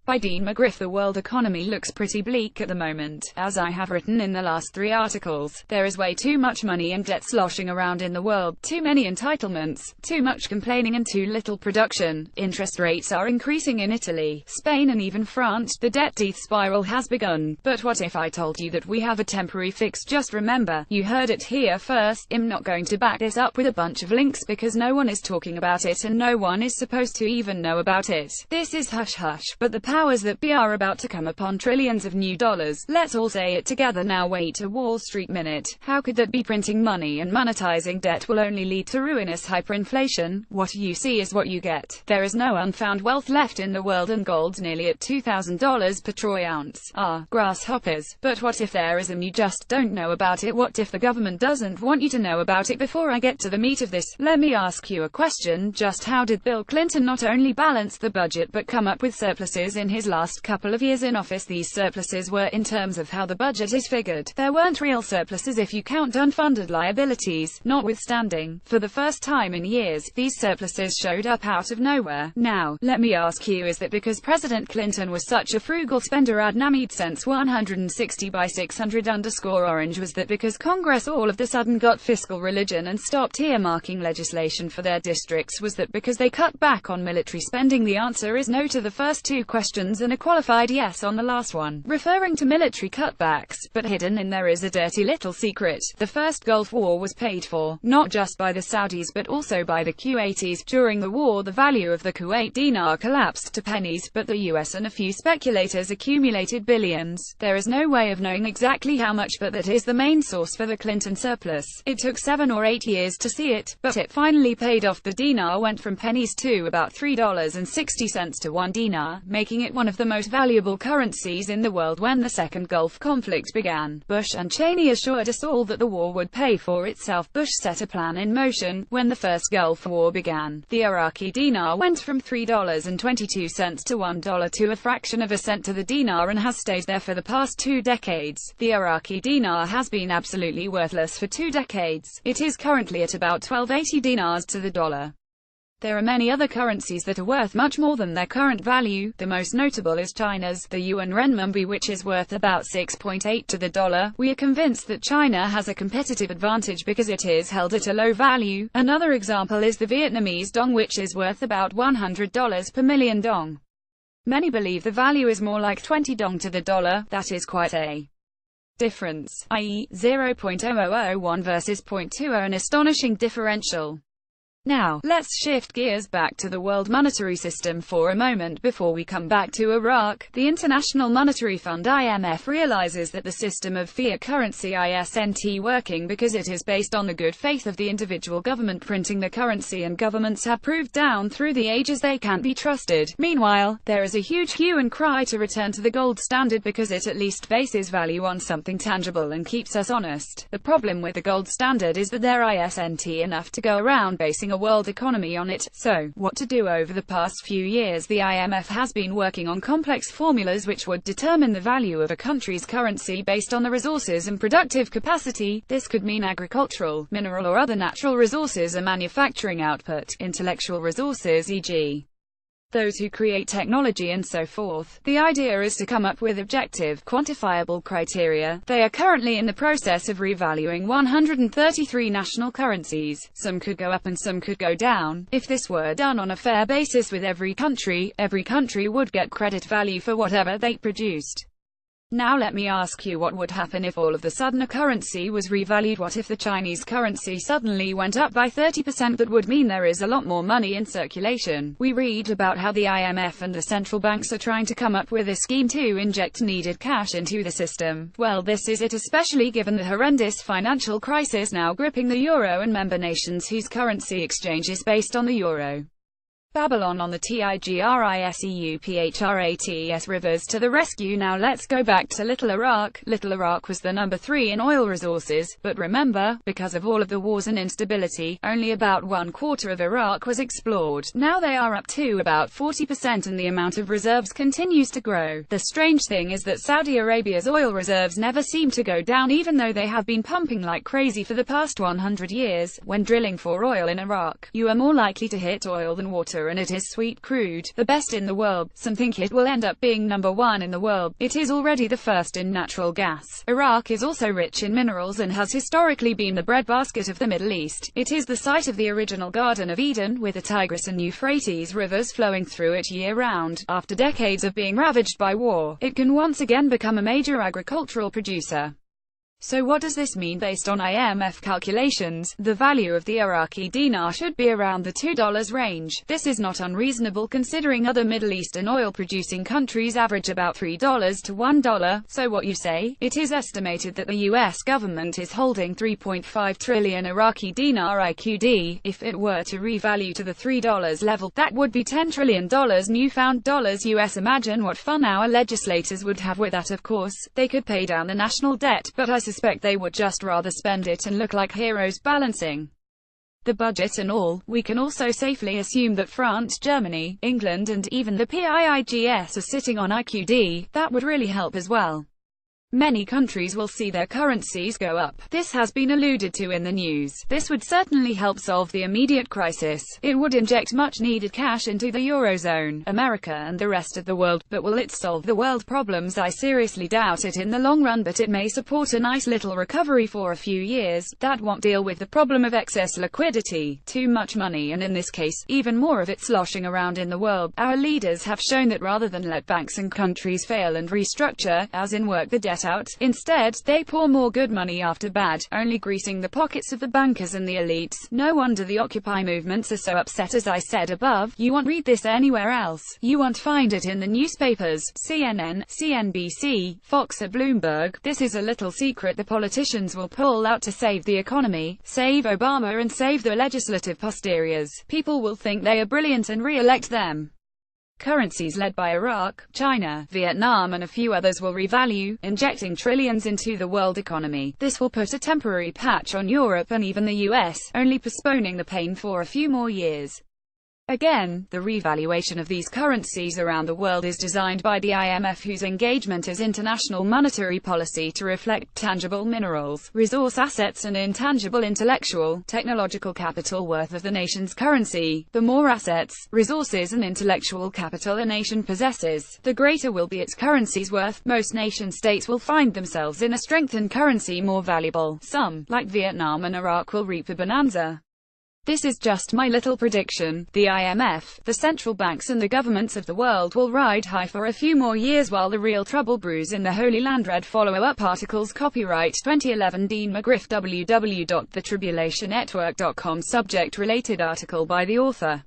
By Dene McGriff. The world economy looks pretty bleak at the moment. As I have written in the last 3 articles, there is way too much money and debt sloshing around in the world, too many entitlements, too much complaining and too little production. Interest rates are increasing in Italy, Spain and even France. The debt death spiral has begun. But what if I told you that we have a temporary fix? Just remember, you heard it here first. I'm not going to back this up with a bunch of links because no one is talking about it and no one is supposed to even know about it. This is hush hush, but the powers that be are about to come upon trillions of new dollars. Let's all say it together now. Wait a Wall Street minute. How could that be? Printing money and monetizing debt will only lead to ruinous hyperinflation. What you see is what you get. There is no unfound wealth left in the world and gold's nearly at $2,000 per troy ounce. Grasshoppers. But what if there is and you just don't know about it? What if the government doesn't want you to know about it? Before I get to the meat of this, let me ask you a question. Just how did Bill Clinton not only balance the budget but come up with surpluses in his last couple of years in office? These surpluses were, in terms of how the budget is figured, there weren't real surpluses if you count unfunded liabilities. Notwithstanding, for the first time in years, these surpluses showed up out of nowhere. Now, let me ask you, is that because President Clinton was such a frugal spender? Ad namid sense 160 by 600_orange. Was that because Congress all of the sudden got fiscal religion and stopped earmarking legislation for their districts? Was that because they cut back on military spending? The answer is no to the first 2 questions and a qualified yes on the last one, referring to military cutbacks. But hidden in there is a dirty little secret. The first Gulf War was paid for, not just by the Saudis but also by the Kuwaitis. During the war, the value of the Kuwait dinar collapsed to pennies, but the US and a few speculators accumulated billions. There is no way of knowing exactly how much, but that is the main source for the Clinton surplus. It took 7 or 8 years to see it, but it finally paid off. The dinar went from pennies to about $3.60 to 1 dinar, making it one of the most valuable currencies in the world. When the second Gulf conflict began, Bush and Cheney assured us all that the war would pay for itself. Bush set a plan in motion. When the first Gulf War began, the Iraqi dinar went from $3.22 to $1 to a fraction of a cent to the dinar and has stayed there for the past 2 decades. The Iraqi dinar has been absolutely worthless for 2 decades. It is currently at about 1280 dinars to the dollar. There are many other currencies that are worth much more than their current value. The most notable is China's, the yuan renminbi, which is worth about 6.8 to the dollar. We are convinced that China has a competitive advantage because it is held at a low value. Another example is the Vietnamese dong, which is worth about $100 per million dong. Many believe the value is more like 20 dong to the dollar. That is quite a difference, i.e., 0.0001 versus 0.20, an astonishing differential. Now, let's shift gears back to the world monetary system for a moment before we come back to Iraq. The International Monetary Fund (IMF) realizes that the system of fiat currency isn't working because it is based on the good faith of the individual government printing the currency, and governments have proved down through the ages they can't be trusted. Meanwhile, there is a huge hue and cry to return to the gold standard because it at least bases value on something tangible and keeps us honest. The problem with the gold standard is that there isn't enough to go around basing a world economy on it. So, what to do? Over the past few years, the IMF has been working on complex formulas which would determine the value of a country's currency based on the resources and productive capacity. This could mean agricultural, mineral or other natural resources, or manufacturing output, intellectual resources, e.g. those who create technology and so forth. The idea is to come up with objective, quantifiable criteria. They are currently in the process of revaluing 133 national currencies. Some could go up and some could go down. If this were done on a fair basis with every country would get credit value for whatever they produced. Now let me ask you, what would happen if all of a sudden a currency was revalued? What if the Chinese currency suddenly went up by 30%? That would mean there is a lot more money in circulation. We read about how the IMF and the central banks are trying to come up with a scheme to inject needed cash into the system. Well, this is it, especially given the horrendous financial crisis now gripping the euro and member nations whose currency exchange is based on the euro. Babylon on the Tigriseuphrats rivers to the rescue. Now let's go back to Little Iraq. Little Iraq was the number 3 in oil resources, but remember, because of all of the wars and instability, only about 1/4 of Iraq was explored. Now they are up to about 40% and the amount of reserves continues to grow. The strange thing is that Saudi Arabia's oil reserves never seem to go down, even though they have been pumping like crazy for the past 100 years. When drilling for oil in Iraq, you are more likely to hit oil than water water and it is sweet crude, the best in the world. Some think it will end up being number one in the world. It is already the first in natural gas. Iraq is also rich in minerals and has historically been the breadbasket of the Middle East. It is the site of the original Garden of Eden, with the Tigris and Euphrates rivers flowing through it year-round. After decades of being ravaged by war, it can once again become a major agricultural producer. So what does this mean based on IMF calculations? The value of the Iraqi dinar should be around the $2 range. This is not unreasonable considering other Middle Eastern oil-producing countries average about $3 to $1. So what you say? It is estimated that the US government is holding 3.5 trillion Iraqi dinar IQD. If it were to revalue to the $3 level, that would be $10 trillion newfound dollars US. Imagine what fun our legislators would have with that. Of course, they could pay down the national debt, but I suspect they would just rather spend it and look like heroes balancing the budget and all. We can also safely assume that France, Germany, England and even the PIIGS are sitting on IQD. That would really help as well. Many countries will see their currencies go up. This has been alluded to in the news. This would certainly help solve the immediate crisis. It would inject much-needed cash into the Eurozone, America and the rest of the world. But will it solve the world problems? I seriously doubt it in the long run, but it may support a nice little recovery for a few years. That won't deal with the problem of excess liquidity, too much money, and in this case, even more of it sloshing around in the world. Our leaders have shown that rather than let banks and countries fail and restructure, as in work the debt out, instead, they pour more good money after bad, only greasing the pockets of the bankers and the elites. No wonder the Occupy movements are so upset. As I said above, you won't read this anywhere else. You won't find it in the newspapers, CNN, CNBC, Fox or Bloomberg. This is a little secret the politicians will pull out to save the economy, save Obama and save the legislative posteriors. People will think they are brilliant and re-elect them. Currencies led by Iraq, China, Vietnam and a few others will revalue, injecting trillions into the world economy. This will put a temporary patch on Europe and even the US, only postponing the pain for a few more years. Again, the revaluation of these currencies around the world is designed by the IMF, whose engagement is international monetary policy to reflect tangible minerals, resource assets and intangible intellectual, technological capital worth of the nation's currency. The more assets, resources and intellectual capital a nation possesses, the greater will be its currency's worth. Most nation-states will find themselves in a strengthened currency more valuable. Some, like Vietnam and Iraq, will reap a bonanza. This is just my little prediction. The IMF, the central banks and the governments of the world will ride high for a few more years while the real trouble brews in the Holy Land. Read follow-up articles. Copyright 2011 Dene McGriff, www.thetribulationnetwork.com. Subject related article by the author.